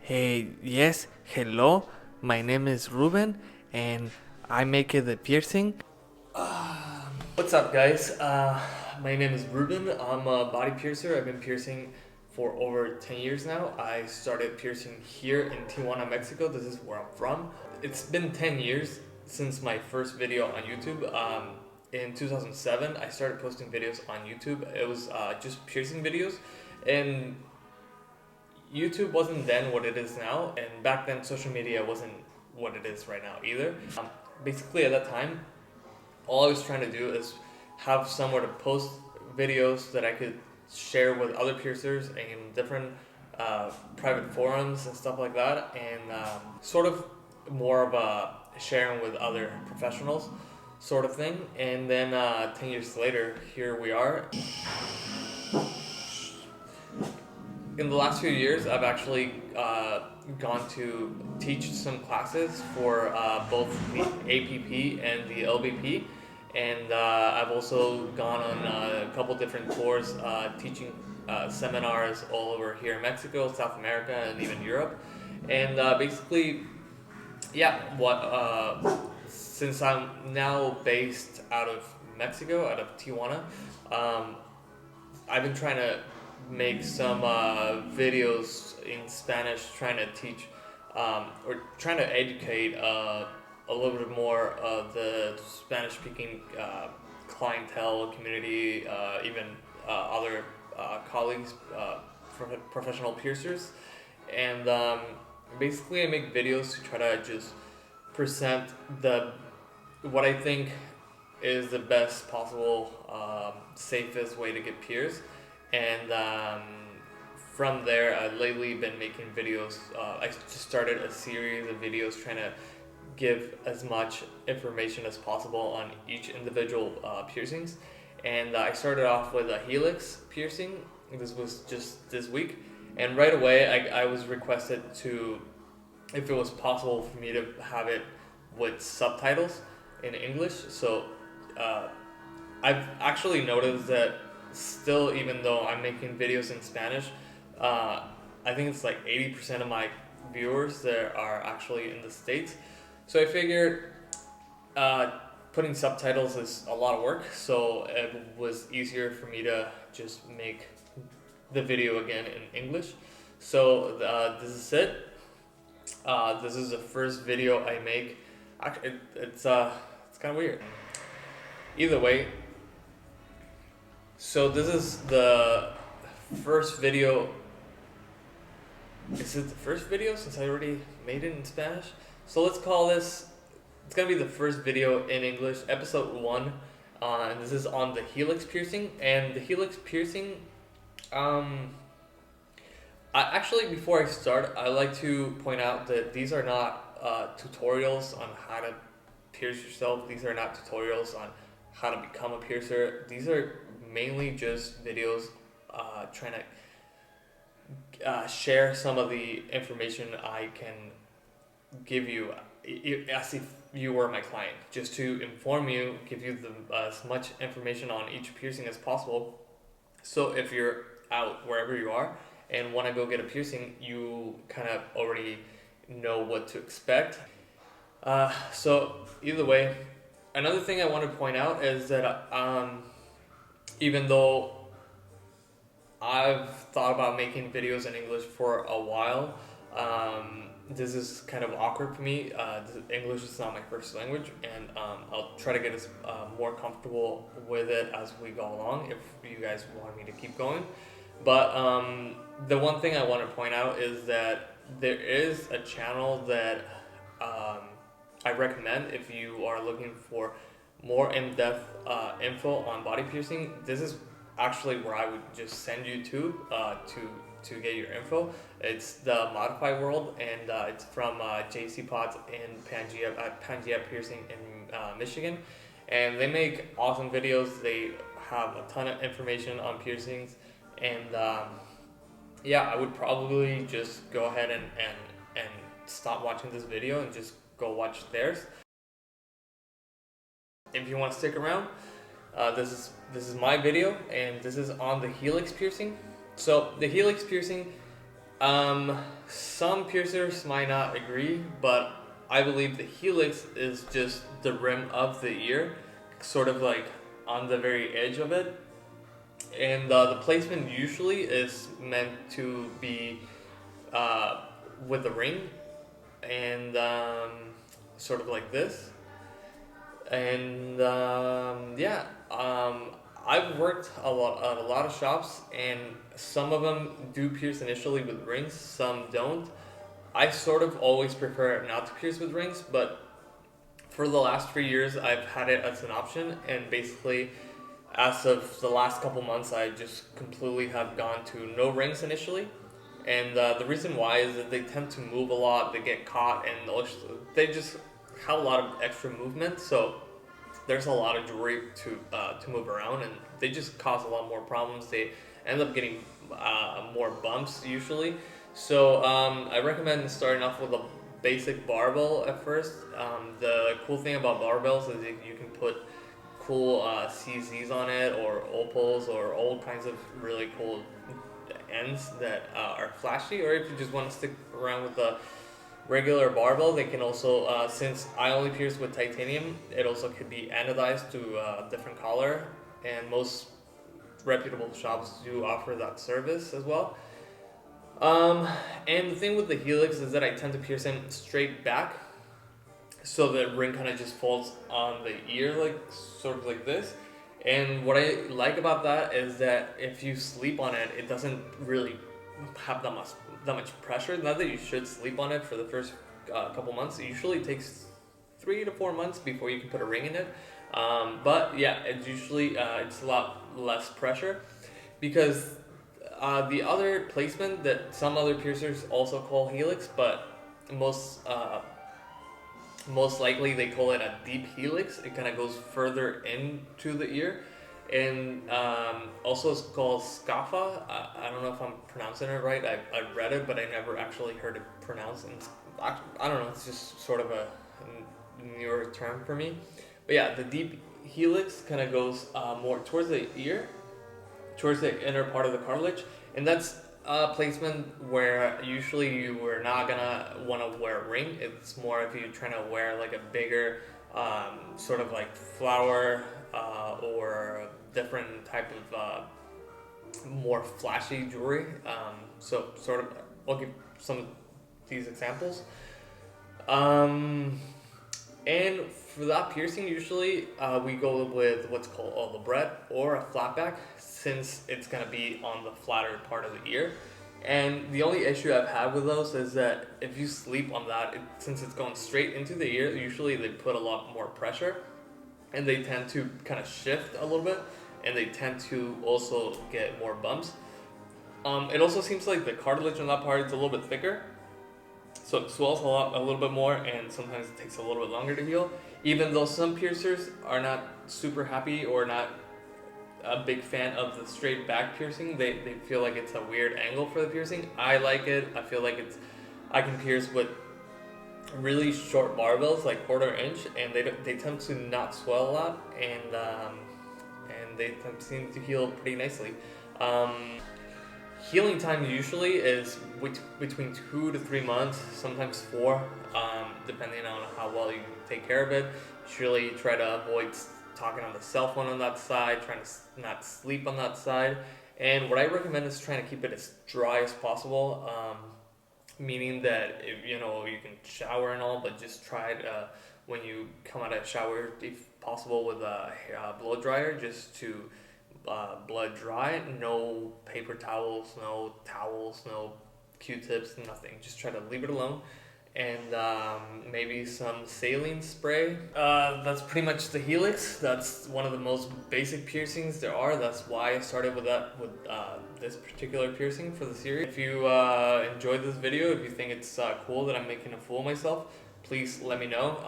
Hey, yes, hello. My name is Ruben, and I make the piercing. What's up, guys? My name is Ruben. I'm a body piercer. I've been piercing for over 10 years now. I started piercing here in Tijuana, Mexico. This is where I'm from. It's been 10 years since my first video on YouTube. In 2007, I started posting videos on YouTube. It was just piercing videos, and YouTube wasn't then what it is now, and back then social media wasn't what it is right now either. Basically, at that time, all I was trying to do is have somewhere to post videos that I could share with other piercers in different private forums and stuff like that, and sort of more of a sharing with other professionals sort of thing. And then 10 years later, here we are. In the last few years, I've actually gone to teach some classes for both the APP and the LBP, and I've also gone on a couple different tours teaching seminars all over here in Mexico, South America, and even Europe. And basically, yeah, since I'm now based out of Mexico, out of Tijuana, I've been trying to make some videos in Spanish, trying to teach or trying to educate a little bit more of the Spanish-speaking clientele, community, even other colleagues, professional piercers, and basically I make videos to try to just present what I think is the best possible, safest way to get pierced. And from there, I've lately been making videos. I just started a series of videos trying to give as much information as possible on each individual piercings. And I started off with a helix piercing. This was just this week. And right away, I was requested to, if it was possible for me to have it with subtitles in English. So I've actually noticed that still, even though I'm making videos in Spanish, I think it's like 80% of my viewers that are actually in the States. So I figured putting subtitles is a lot of work, so it was easier for me to just make the video again in English. So this is it. This is the first video I make. Actually, it's kind of weird. Either way, so this is the first video. Is it the first video since I already made it in Spanish? So let's call this, it's gonna be the first video in English, episode 1. And this is on the helix piercing. And the helix piercing, actually, before I start, I like to point out that these are not tutorials on how to pierce yourself. These are not tutorials on how to become a piercer. These are mainly just videos trying to share some of the information I can give you as if you were my client, just to inform you, give you as much information on each piercing as possible. So if you're out wherever you are and want to go get a piercing, you kind of already know what to expect. So either way, another thing I want to point out is that even though I've thought about making videos in English for a while, this is kind of awkward for me. English is not my first language, and I'll try to get us more comfortable with it as we go along if you guys want me to keep going. But the one thing I want to point out is that there is a channel that I recommend if you are looking for more in-depth info on body piercing. This is actually where I would just send you to get your info. It's the Modify World, and it's from JC Potts in Pangea Piercing in Michigan, and they make awesome videos. They have a ton of information on piercings, and yeah, I would probably just go ahead and stop watching this video and just go watch theirs. If you want to stick around, this is my video, and this is on the helix piercing. So the helix piercing Some piercers might not agree, but I believe the helix is just the rim of the ear, sort of like on the very edge of it. And the placement usually is meant to be uh, with a ring and sort of like this. And yeah, I've worked a lot at a lot of shops, and some of them do pierce initially with rings, some don't. I sort of always prefer not to pierce with rings, but for the last 3 years, I've had it as an option, and basically, as of the last couple months, I just completely have gone to no rings initially. And the reason why is that they tend to move a lot, they get caught, and they just have a lot of extra movement. So there's a lot of jewelry to move around, and they just cause a lot more problems. They end up getting more bumps usually. So I recommend starting off with a basic barbell at first. The cool thing about barbells is you can put cool CZs on it, or opals, or all kinds of really cool ends that are flashy. Or if you just want to stick around with the regular barbell, they can also, since I only pierce with titanium, it also could be anodized to a different color, and most reputable shops do offer that service as well. And the thing with the helix is that I tend to pierce them straight back, so the ring kind of just falls on the ear, like sort of like this. And what I like about that is that if you sleep on it, it doesn't really have that much pressure. Not that you should sleep on it for the first couple months. It usually takes 3 to 4 months before you can put a ring in it. But yeah, it's usually it's a lot less pressure, because the other placement that some other piercers also call helix, but most most likely they call it a deep helix. It kind of goes further into the ear, and also it's called scafa. I don't know if I'm pronouncing it right. I read it, but I never actually heard it pronounced. And I don't know. It's just sort of a newer term for me. But yeah, the deep helix kind of goes more towards the ear, towards the inner part of the cartilage, and that's a placement where usually you were not gonna want to wear a ring. It's more if you're trying to wear like a bigger sort of like flower or different type of more flashy jewelry. So sort of, I'll give some of these examples. And for that piercing, usually we go with what's called a labret or a flatback, since it's going to be on the flatter part of the ear. And the only issue I've had with those is that if you sleep on that, since it's going straight into the ear, usually they put a lot more pressure, and they tend to kind of shift a little bit, and they tend to also get more bumps. It also seems like the cartilage on that part is a little bit thicker, so it swells a little bit more, and sometimes it takes a little bit longer to heal. Even though some piercers are not super happy or not a big fan of the straight back piercing, they feel like it's a weird angle for the piercing. I like it. I feel like I can pierce with really short barbells, like 1/4 inch, and they tend to not swell a lot, and they seem to heal pretty nicely. Healing time usually is between 2 to 3 months, sometimes 4, depending on how well you take care of it. Usually try to avoid talking on the cell phone on that side, trying to not sleep on that side. And what I recommend is trying to keep it as dry as possible, meaning that you can shower and all, but just try it when you come out of the shower, if possible, with a blow dryer, just to blood dry. No paper towels, no Q-tips, nothing. Just try to leave it alone. And maybe some saline spray. That's pretty much the helix. That's one of the most basic piercings there are. That's why I started with this particular piercing for the series. If you enjoyed this video, if you think it's cool that I'm making a fool of myself, please let me know.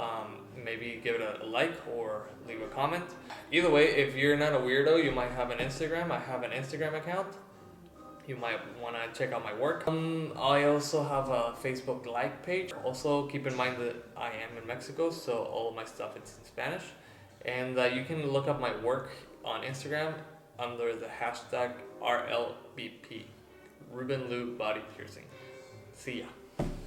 Maybe give it a like or leave a comment. Either way, if you're not a weirdo, you might have an Instagram. I have an Instagram account. You might want to check out my work. I also have a Facebook like page. Also, keep in mind that I am in Mexico, so all of my stuff is in Spanish. And you can look up my work on Instagram under the hashtag RLBP. Ruben Lube Body Piercing. See ya.